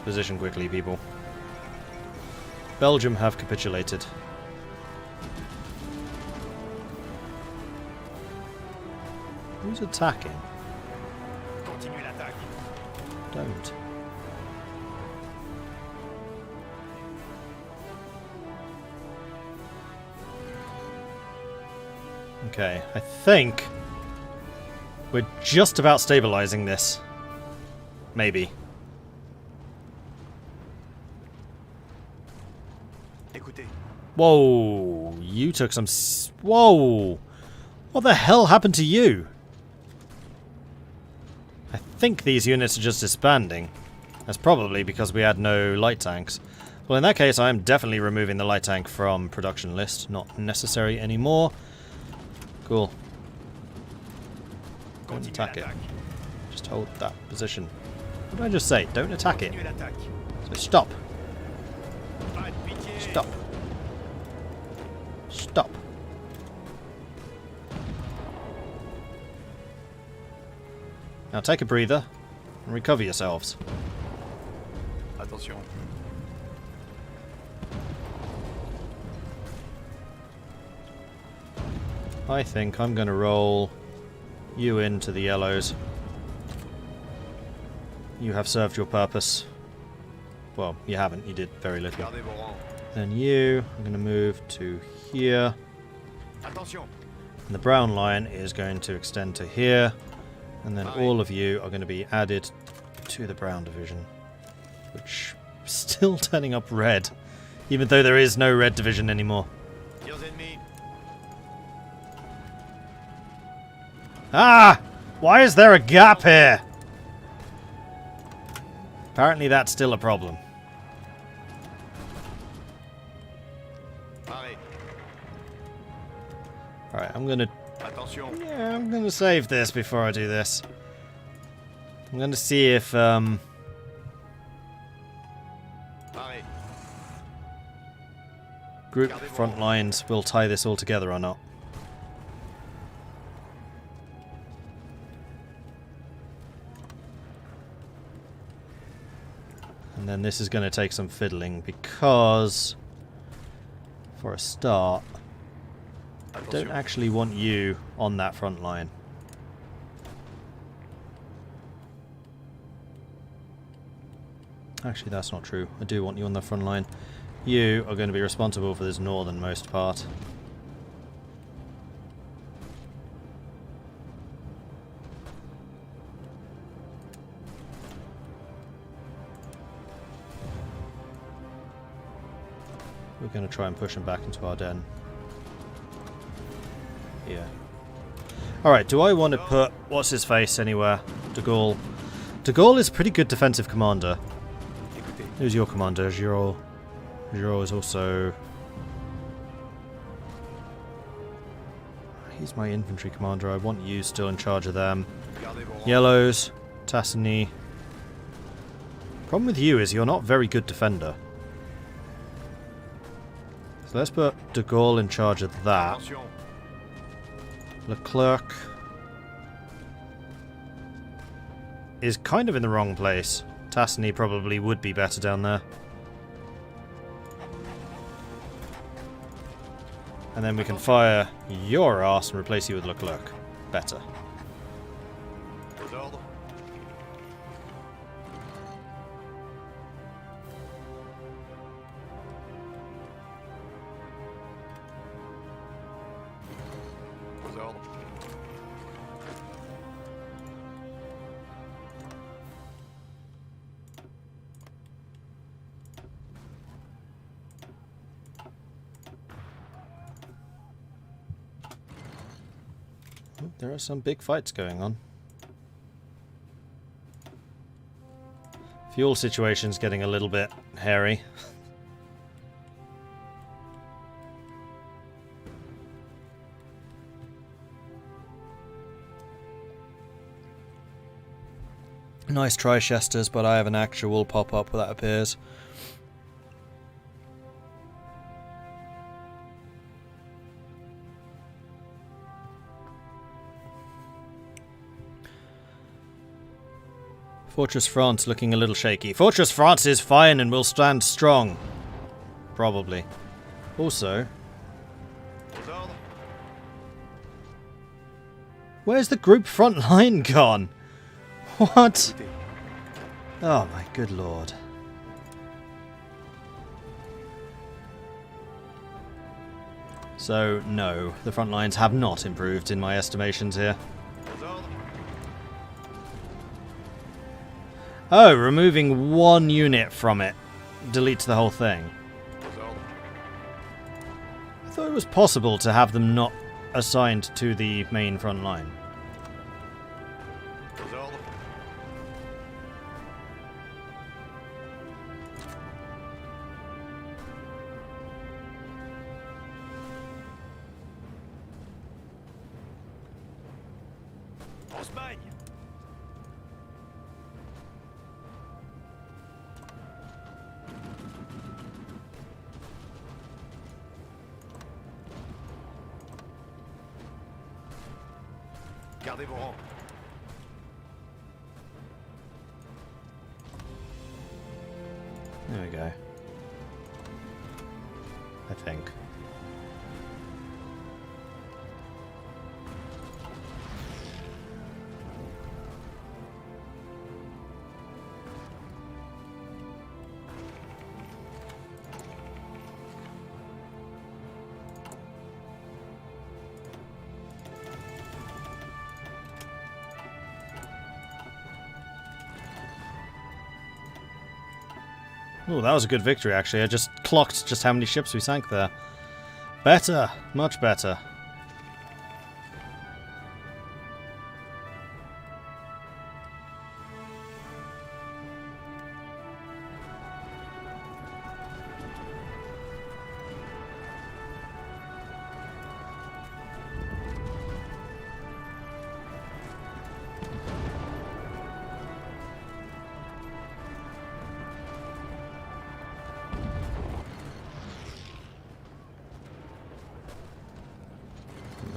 into position quickly, people. Belgium have capitulated. Who's attacking? Don't. Okay, I think we're just about stabilizing this. Maybe. Whoa, you took some... Whoa! What the hell happened to you? I think these units are just disbanding. That's probably because we had no light tanks. Well, in that case, I am definitely removing the light tank from production list. Not necessary anymore. Cool. Don't attack it. Just hold that position. What did I just say? Don't attack it. So stop. Stop. Stop. Now take a breather and recover yourselves. Attention. I think I'm going to roll you into the yellows. You have served your purpose. Well, you haven't. You did very little. Then you, I'm going to move to here. And the brown line is going to extend to here. And then all of you are going to be added to the brown division. Which is still turning up red. Even though there is no red division anymore. Ah! Why is there a gap here? Apparently that's still a problem. Alright, I'm gonna... Yeah, I'm gonna save this before I do this. I'm gonna see if, group front lines will tie this all together or not. And then this is going to take some fiddling because, for a start, I don't actually want you on that front line. Actually, that's not true. I do want you on the front line. You are going to be responsible for this northernmost part. We're going to try and push him back into our den. Yeah. Alright, do I want to put... What's his face anywhere? De Gaulle. De Gaulle is a pretty good defensive commander. Who's your commander? Giraud. Giraud is also... He's my infantry commander. I want you still in charge of them. Yellows. Tassigny. Problem with you is you're not a very good defender. So let's put de Gaulle in charge of that. Leclerc is kind of in the wrong place. Tassigny probably would be better down there. And then we can fire your ass and replace you with Leclerc. Better. There are some big fights going on. Fuel situation's getting a little bit hairy. Nice try, Chesters, but I have an actual pop-up that appears. Fortress France looking a little shaky. Fortress France is fine and will stand strong. Probably. Also... where's the group front line gone? What? Oh my good lord. So, no, the front lines have not improved in my estimations here. Oh, removing one unit from it deletes the whole thing. I thought it was possible to have them not assigned to the main front line. Gardez vos rangs. There we go. I think. Oh, that was a good victory, actually. I just clocked just how many ships we sank there. Better. Much better.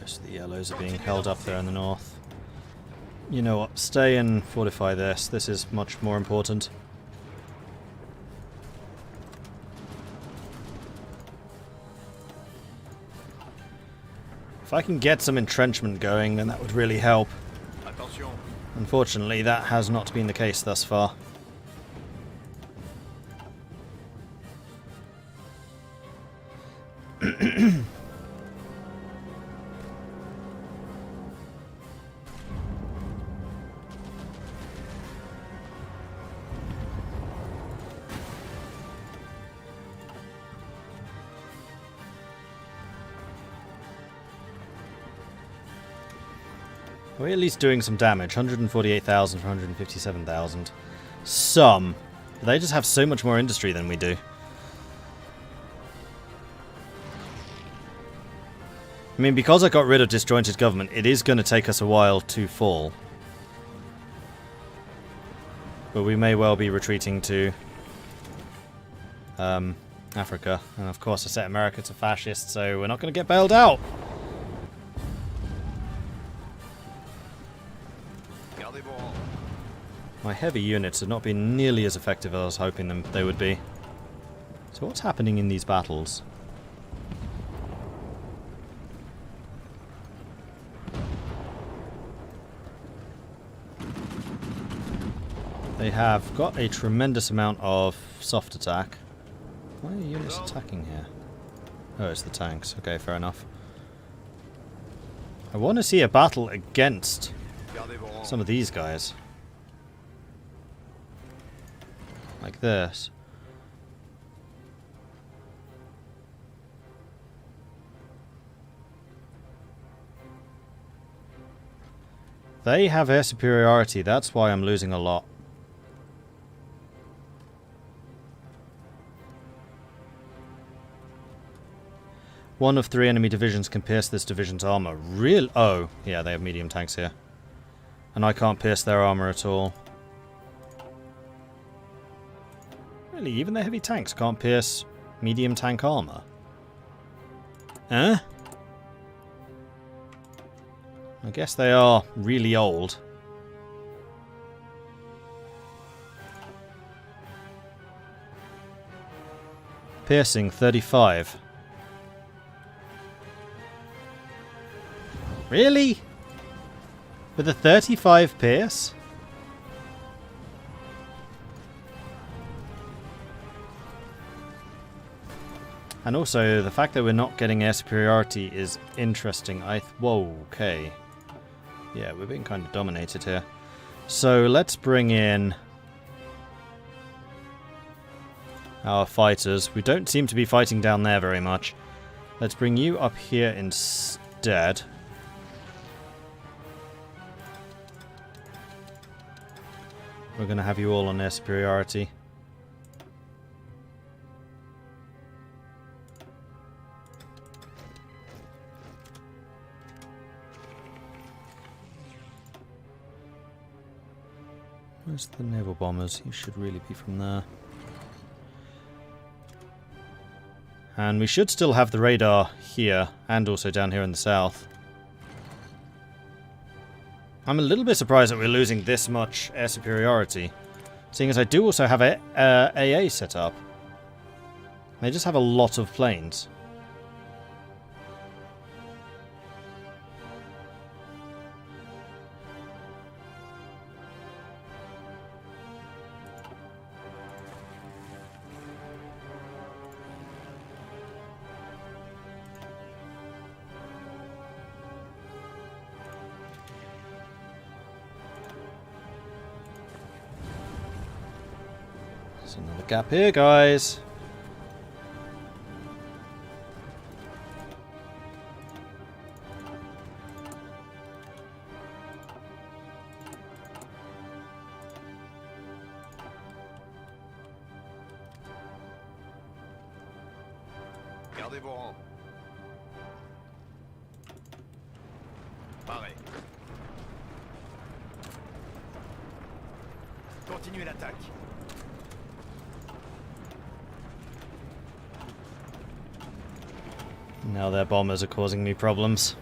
Most of the yellows are being held up there in the north. You know what? Stay and fortify this. This is much more important. If I can get some entrenchment going, then that would really help. Attention. Unfortunately, that has not been the case thus far. We're at least doing some damage. 148,000 for 157,000. Some. But they just have so much more industry than we do. I mean, because I got rid of disjointed government, it is going to take us a while to fall. But we may well be retreating to Africa. And of course I set America to fascist, so we're not going to get bailed out. My heavy units have not been nearly as effective as I was hoping they would be. So what's happening in these battles? They have got a tremendous amount of soft attack. Why are units attacking here? Oh, it's the tanks. Okay, fair enough. I want to see a battle against some of these guys. Like this. They have air superiority, that's why I'm losing a lot. One of 3 enemy divisions can pierce this division's armor. Real? Oh, yeah, they have medium tanks here. And I can't pierce their armor at all. Really, even the heavy tanks can't pierce medium tank armor? Eh? I guess they are really old. Piercing 35. Really? With a 35 pierce? And also, the fact that we're not getting air superiority is interesting. Whoa, okay. Yeah, we're being kind of dominated here. So, let's bring in our fighters. We don't seem to be fighting down there very much. Let's bring you up here instead. We're going to have you all on air superiority. Where's the naval bombers? You should really be from there. And we should still have the radar here, and also down here in the south. I'm a little bit surprised that we're losing this much air superiority, seeing as I do also have a AA set up. They just have a lot of planes. There's another gap here, guys. Gardez vos rangs. Pareil. Continuez l'attaque. Now their bombers are causing me problems.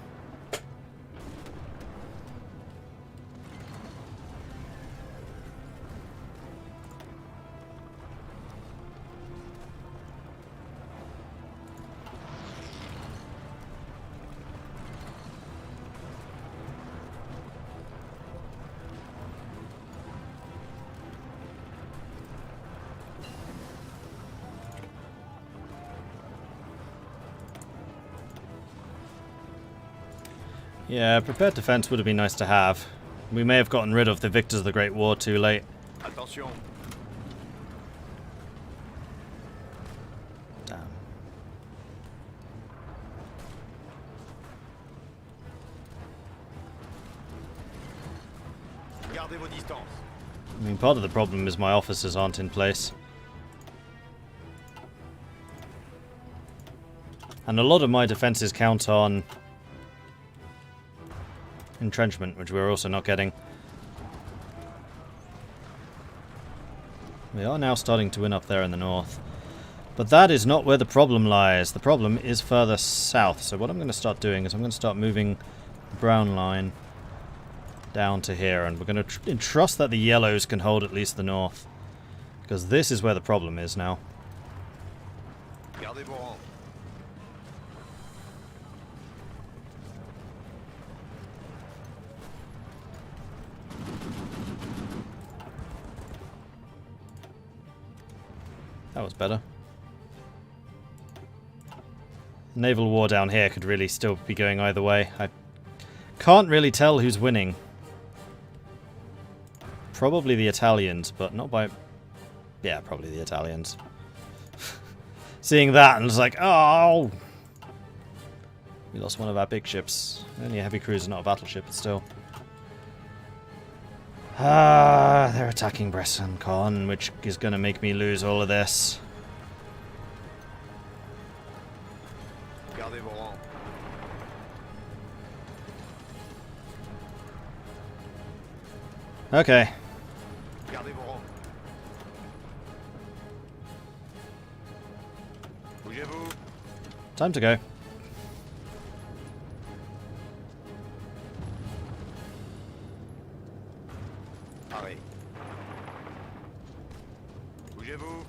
Yeah, prepared defense would have been nice to have. We may have gotten rid of the victors of the Great War too late. Attention. Damn. Gardez vos distances. I mean, part of the problem is my officers aren't in place. And a lot of my defenses count on entrenchment, which we're also not getting. We are now starting to win up there in the north. But that is not where the problem lies. The problem is further south. So what I'm going to start doing is I'm going to start moving the brown line down to here. And we're going to entrust that the yellows can hold at least the north. Because this is where the problem is now. Gardez vos rangs. That was better. Naval war down here could really still be going either way. I can't really tell who's winning. Probably the Italians, but not by... Yeah, probably the Italians. Seeing that, and it's like, oh! We lost one of our big ships. Only a heavy cruiser, not a battleship, but still. Ah, they're attacking Bressan-Con, which is going to make me lose all of this. Gardez vos rangs. Okay. Gardez vos rangs. Bougez-vous. Time to go. Pareil. Bougez-vous.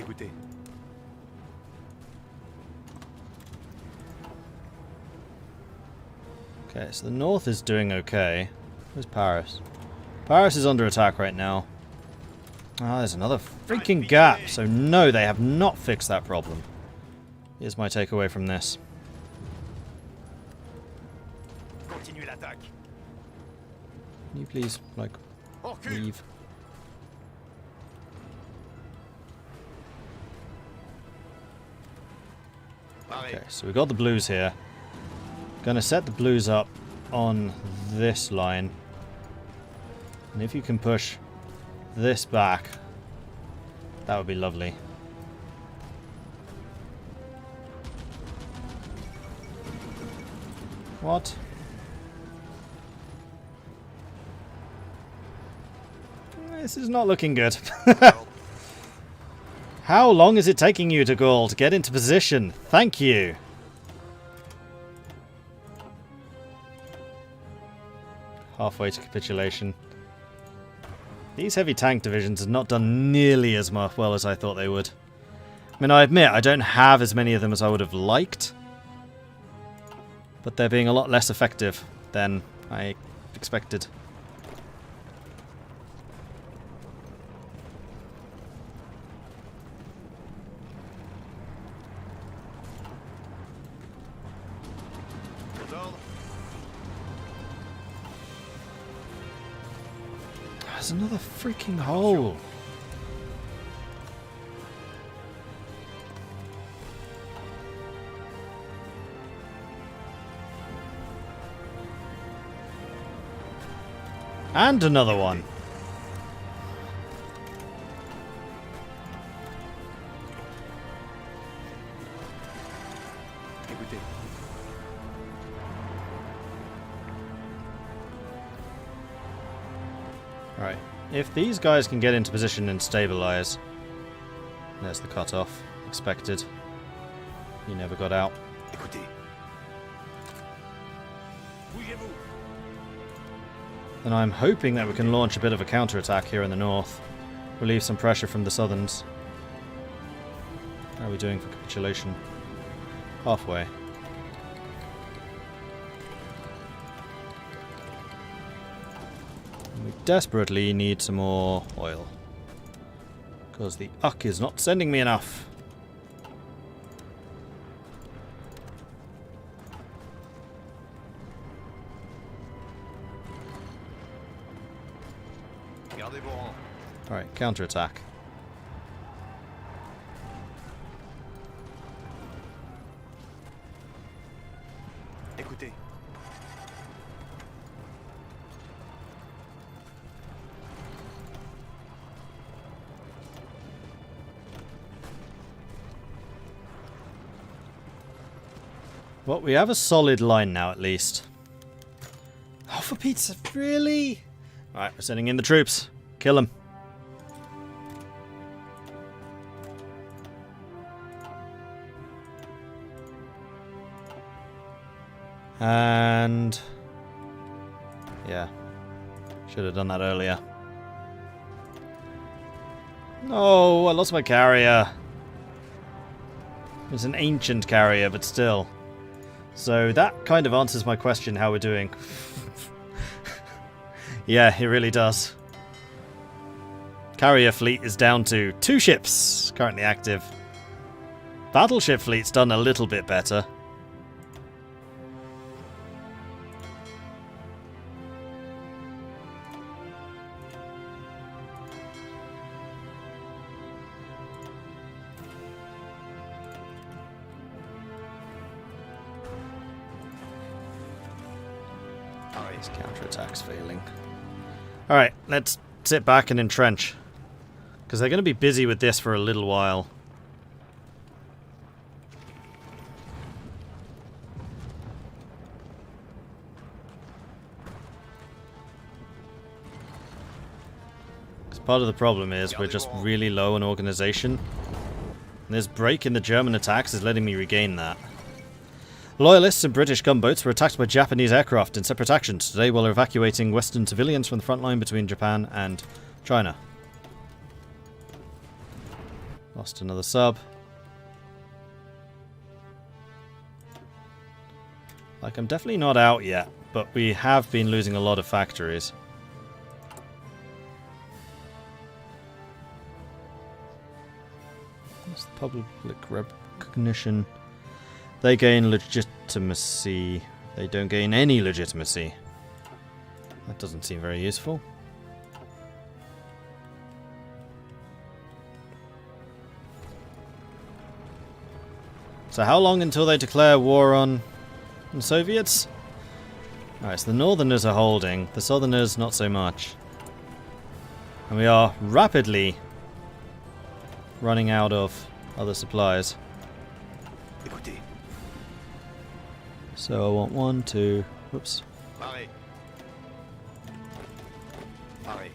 Écoutez. Okay, so the north is doing okay. Where's Paris? Paris is under attack right now. Ah, there's another freaking gap. So no, they have not fixed that problem. Here's my takeaway from this. Continue l'attaque. Can you please, like, leave? Okay, so we got the blues here. Gonna set the blues up on this line. And if you can push this back, that would be lovely. What? This is not looking good. How long is it taking you to Gaul to get into position? Thank you. Halfway to capitulation. These heavy tank divisions have not done nearly as well as I thought they would. I mean, I admit I don't have as many of them as I would have liked, but they're being a lot less effective than I expected. There's another freaking hole. And another one. Right. If these guys can get into position and stabilize. There's the cutoff. Expected. He never got out. And I'm hoping that we can launch a bit of a counterattack here in the north. Relieve some pressure from the southerns. How are we doing for capitulation? Halfway. We desperately need some more oil. Because the UC is not sending me enough. Alright, counterattack. Écoutez. Well, we have a solid line now, at least. Oh, for pizza, really? Alright, we're sending in the troops. Kill them. And... yeah. Should have done that earlier. No, I lost my carrier. It's an ancient carrier, but still. So that kind of answers my question how we're doing. Yeah, it really does. Carrier fleet is down to 2 ships currently active. Battleship fleet's done a little bit better. His counterattack's failing. Alright, let's sit back and entrench. Because they're going to be busy with this for a little while. Because part of the problem is we're just really low on organization. And this break in the German attacks is letting me regain that. Loyalists and British gunboats were attacked by Japanese aircraft in separate actions today while evacuating Western civilians from the front line between Japan and China. Lost another sub. Like, I'm definitely not out yet, but we have been losing a lot of factories. What's the public recognition? They gain legitimacy. They don't gain any legitimacy. That doesn't seem very useful. So how long until they declare war on the Soviets? Alright, so the Northerners are holding. The Southerners, not so much. And we are rapidly running out of other supplies. Écoutez. So I want 1, 2... Whoops. Paré. Paré.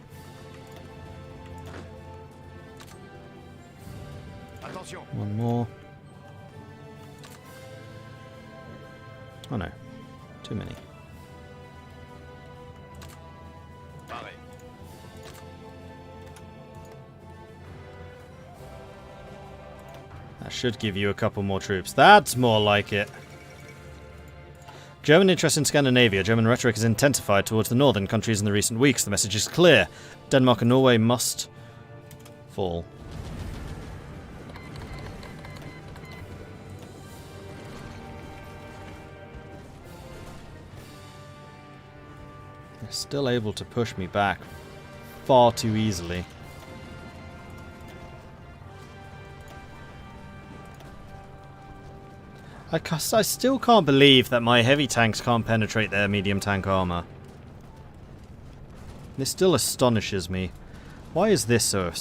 Attention. 1 more. Oh no. Too many. Paré. That should give you a couple more troops. That's more like it. German interest in Scandinavia. German rhetoric has intensified towards the northern countries in the recent weeks. The message is clear. Denmark and Norway must fall. They're still able to push me back far too easily. I still can't believe that my heavy tanks can't penetrate their medium tank armor. This still astonishes me. Why is this so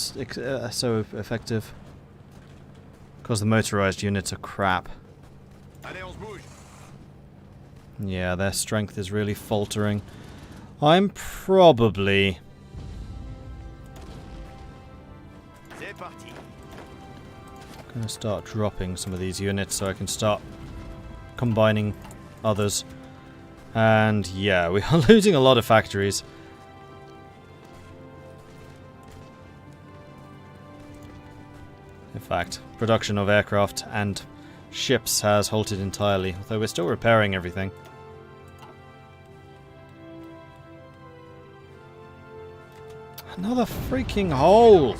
effective? Because the motorized units are crap. Allez, on se bouge. Yeah, their strength is really faltering. I'm probably... C'est parti. gonna start dropping some of these units so I can start combining others. And yeah, we are losing a lot of factories. In fact, production of aircraft and ships has halted entirely, although we're still repairing everything. Another freaking hole!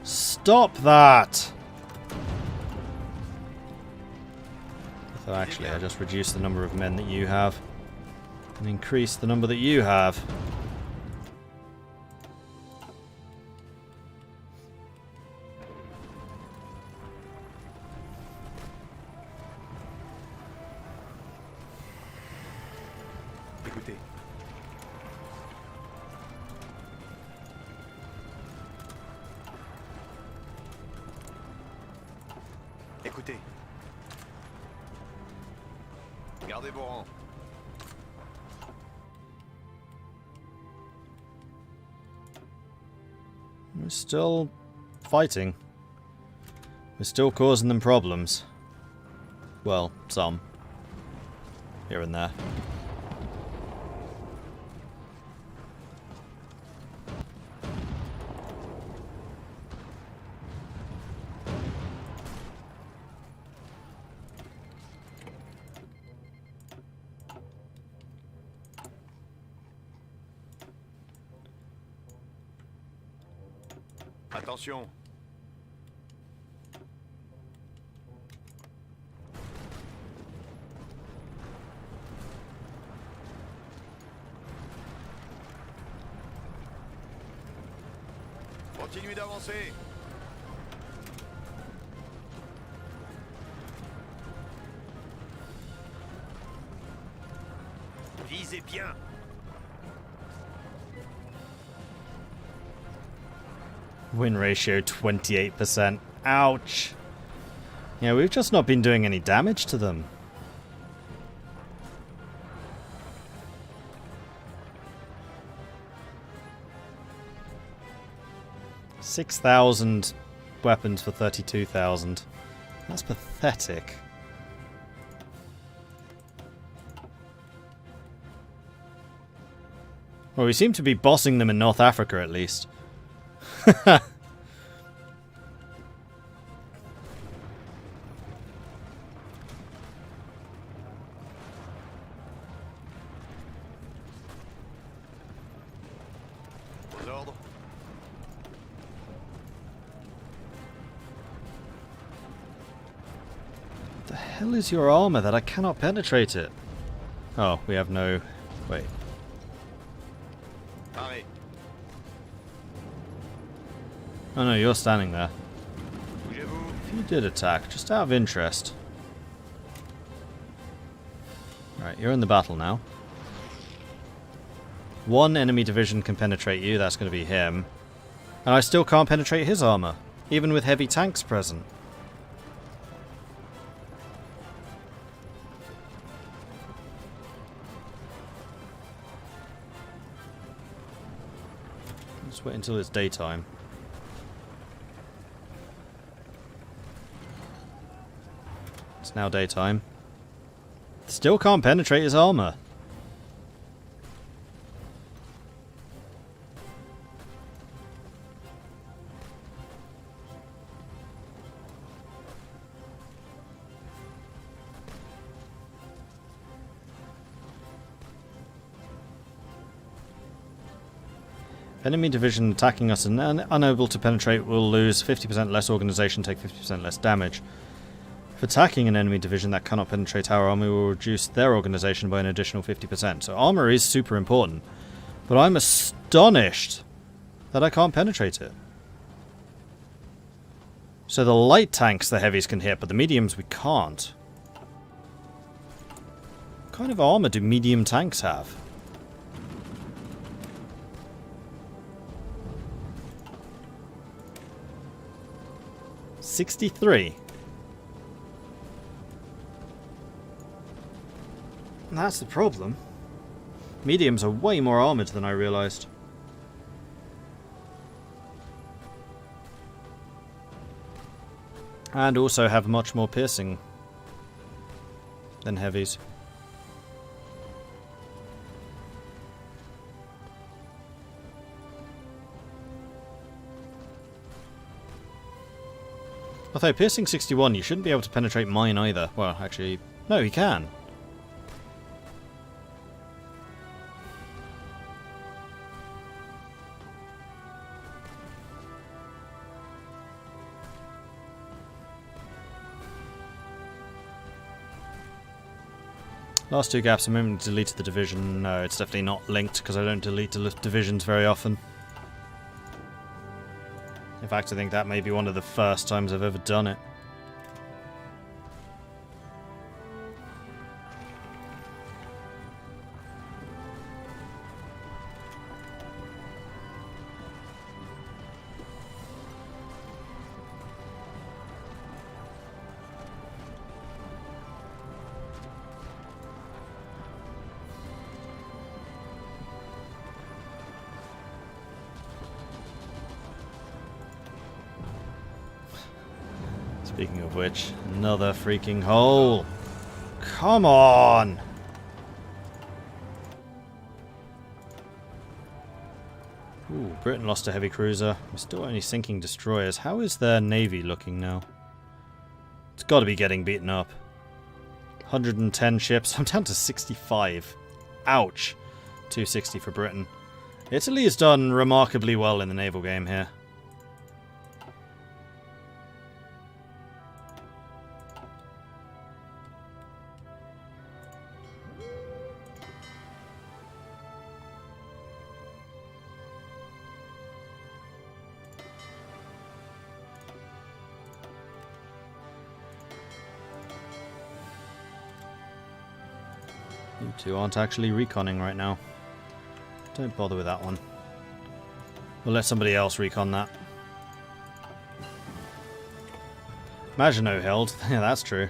Stop that! So actually, I just reduced the number of men that you have and increase the number that you have. Écoutez. Écoutez. Gardez vos rangs. We're still fighting. We're still causing them problems. Well, some. Here and there. Attention. Continuez d'avancer. Visez bien. Win ratio 28%. Ouch. Yeah, we've just not been doing any damage to them. $6,000 weapons for 32,000. That's pathetic. Well, we seem to be bossing them in North Africa at least. The hell is your armor that I cannot penetrate it? Oh, we have no... Wait. Arrêt. Oh no, you're standing there. Bougez-vous. If you did attack, just out of interest. Right, you're in the battle now. One enemy division can penetrate you, that's going to be him. And I still can't penetrate his armor, even with heavy tanks present. Let's wait until it's daytime. It's now daytime. Still can't penetrate his armor. Enemy division attacking us and unable to penetrate will lose 50% less organization, take 50% less damage. If attacking an enemy division that cannot penetrate our army, will reduce their organization by an additional 50%. So armor is super important. But I'm astonished that I can't penetrate it. So the light tanks the heavies can hit, but the mediums we can't. What kind of armor do medium tanks have? $63. That's the problem. Mediums are way more armoured than I realised. And also have much more piercing than heavies. Although piercing 61, you shouldn't be able to penetrate mine either. Well, actually, no, he can. Last two gaps, I meant to delete the division. No, it's definitely not linked because I don't delete divisions very often. In fact, I think that may be one of the first times I've ever done it. Speaking of which, another freaking hole. Come on! Ooh, Britain lost a heavy cruiser. We're still only sinking destroyers. How is their navy looking now? It's got to be getting beaten up. 110 ships. I'm down to 65. Ouch. 260 for Britain. Italy has done remarkably well in the naval game here. You two aren't actually reconning right now. Don't bother with that one. We'll let somebody else recon that. Maginot held. Yeah, that's true.